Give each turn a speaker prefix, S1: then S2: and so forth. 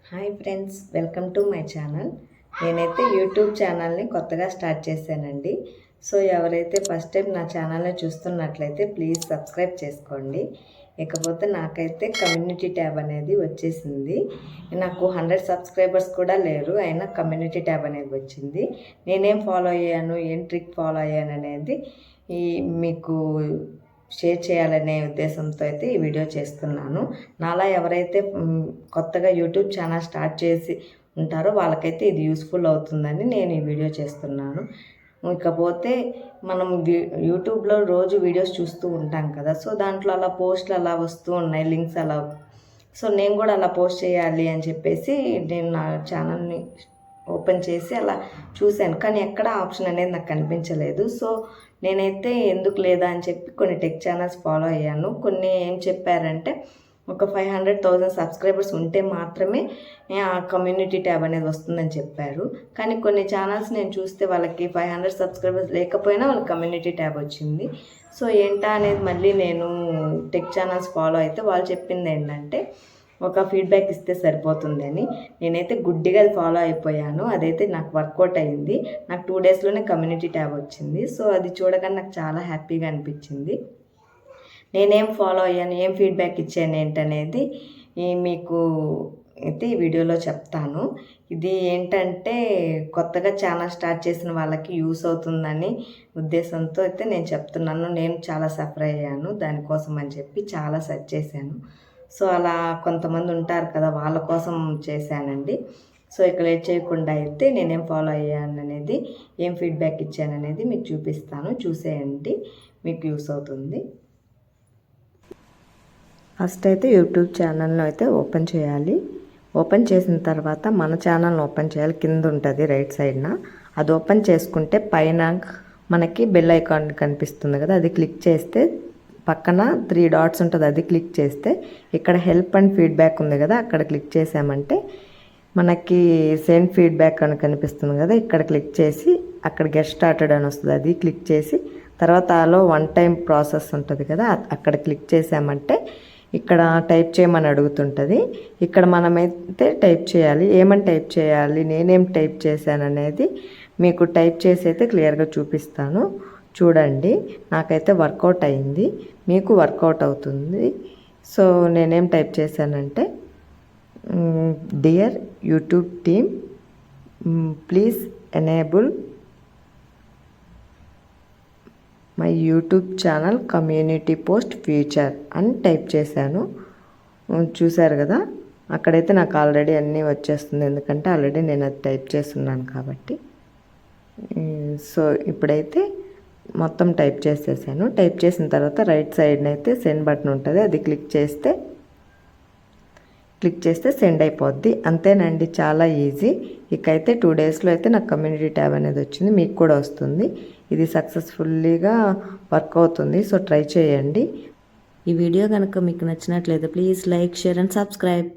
S1: Hi friends, welcome to my channel. నేనైతే YouTube ఛానల్ని కొత్తగా స్టార్ట్ చేశానండి. సో ఎవరైతే ఫస్ట్ టైం నా ఛానల్ని చూస్తున్నట్లయితే ప్లీజ్ సబ్స్క్రైబ్ చేసుకోండి. ఇకపోతే నాకైతే కమ్యూనిటీ ట్యాబ్ అనేది వచ్చేసింది. నాకు 100 సబ్స్క్రైబర్స్ కూడా లేరు, అయినా కమ్యూనిటీ ట్యాబ్ అనేది వచ్చింది. నేనేం ఫాలో అయ్యాను, ఏం ట్రిక్ ఫాలో అయ్యాను అనేది మీకు షేర్ చేయాలనే ఉద్దేశంతో అయితే ఈ వీడియో చేస్తున్నాను. నాలా ఎవరైతే కొత్తగా యూట్యూబ్ ఛానల్ స్టార్ట్ చేసి ఉంటారో వాళ్ళకైతే ఇది యూస్ఫుల్ అవుతుందని నేను ఈ వీడియో చేస్తున్నాను. ఇకపోతే మనం యూట్యూబ్లో రోజు వీడియోస్ చూస్తూ ఉంటాం కదా, సో దాంట్లో అలా పోస్టులు అలా వస్తూ ఉన్నాయి, లింక్స్ అలా. సో నేను కూడా అలా పోస్ట్ చేయాలి అని చెప్పేసి నేను నా ఛానల్ని ఓపెన్ చేసి అలా చూశాను, కానీ ఎక్కడ ఆప్షన్ అనేది నాకు కనిపించలేదు. సో నేనైతే ఎందుకు లేదా అని చెప్పి కొన్ని టెక్ ఛానల్స్ ఫాలో అయ్యాను. కొన్ని ఏం చెప్పారంటే ఒక 500,000 సబ్స్క్రైబర్స్ ఉంటే మాత్రమే ఆ కమ్యూనిటీ ట్యాబ్ అనేది వస్తుందని చెప్పారు. కానీ కొన్ని ఛానల్స్ నేను చూస్తే వాళ్ళకి 500 సబ్స్క్రైబర్స్ లేకపోయినా వాళ్ళకి కమ్యూనిటీ ట్యాబ్ వచ్చింది. సో ఏంటా అనేది మళ్ళీ నేను టెక్ ఛానల్స్ ఫాలో అయితే వాళ్ళు చెప్పింది ఏంటంటే ఒక ఫీడ్బ్యాక్ ఇస్తే సరిపోతుందని. నేనైతే గుడ్డిగా అది ఫాలో అయిపోయాను. అదైతే నాకు వర్కౌట్ అయింది. నాకు 2 డేస్లోనే కమ్యూనిటీ ట్యాబ్ వచ్చింది. సో అది చూడగానే నాకు చాలా హ్యాపీగా అనిపించింది. నేనేం ఫాలో అయ్యాను, ఏం ఫీడ్బ్యాక్ ఇచ్చాను ఏంటనేది మీకు అయితే ఈ వీడియోలో చెప్తాను. ఇది ఏంటంటే కొత్తగా ఛానల్ స్టార్ట్ చేసిన వాళ్ళకి యూస్ అవుతుందని ఉద్దేశంతో అయితే నేను చెప్తున్నాను. నేను చాలా సఫర్ అయ్యాను దానికోసం అని చెప్పి చాలా సెర్చ్ చేశాను. సో అలా కొంతమంది ఉంటారు కదా, వాళ్ళ కోసం చేశానండి. సో ఇక్కడ లేట్ చేయకుండా అయితే నేనేం ఫాలో అయ్యాను అనేది, ఏం ఫీడ్బ్యాక్ ఇచ్చాను అనేది మీకు చూపిస్తాను. చూసేయండి, మీకు యూస్ అవుతుంది. ఫస్ట్ అయితే యూట్యూబ్ ఛానల్ను అయితే ఓపెన్ చేయాలి. ఓపెన్ చేసిన తర్వాత మన ఛానల్ని ఓపెన్ చేయాలి. కింద ఉంటుంది రైట్ సైడ్న, అది ఓపెన్ చేసుకుంటే పైన మనకి బెల్ ఐకాన్ కనిపిస్తుంది కదా, అది క్లిక్ చేస్తే పక్కన 3 డాట్స్ ఉంటుంది, అది క్లిక్ చేస్తే ఇక్కడ హెల్ప్ అండ్ ఫీడ్బ్యాక్ ఉంది కదా, అక్కడ క్లిక్ చేసామంటే మనకి సెండ్ ఫీడ్బ్యాక్ అని కనిపిస్తుంది కదా, ఇక్కడ క్లిక్ చేసి అక్కడ గెట్ స్టార్టెడ్ అని వస్తుంది, అది క్లిక్ చేసి తర్వాత ఆలో 1 టైం ప్రాసెస్ ఉంటుంది కదా, అక్కడ క్లిక్ చేసామంటే ఇక్కడ టైప్ చేయమని అడుగుతుంటుంది. ఇక్కడ మనమైతే టైప్ చేయాలి. ఏమని టైప్ చేయాలి, నేనేం టైప్ చేశాను అనేది మీకు టైప్ చేసి అయితే క్లియర్గా చూపిస్తాను. చూడండి, నాకైతే వర్కౌట్ అయింది, మీకు వర్కౌట్ అవుతుంది. సో నేనేం టైప్ చేశానంటే dear YouTube team please enable my YouTube channel community post feature అని టైప్ చేశాను. చూశారు కదా, అక్కడైతే నాకు ఆల్రెడీ అన్నీ వచ్చేస్తుంది, ఎందుకంటే ఆల్రెడీ నేను అది టైప్ చేస్తున్నాను కాబట్టి. సో ఇప్పుడైతే మొత్తం టైప్ చేసేసాను. టైప్ చేసిన తర్వాత రైట్ సైడ్న అయితే సెండ్ బటన్ ఉంటుంది, అది క్లిక్ చేస్తే సెండ్ అయిపోద్ది. అంతేనండి, చాలా ఈజీ. ఇకైతే 2 డేస్లో అయితే నాకు కమ్యూనిటీ ట్యాబ్ అనేది వచ్చింది, మీకు కూడా వస్తుంది. ఇది సక్సెస్ఫుల్లీగా వర్క్ అవుతుంది. సో ట్రై చేయండి. ఈ వీడియో కనుక మీకు నచ్చినట్లయితే please like, share and subscribe.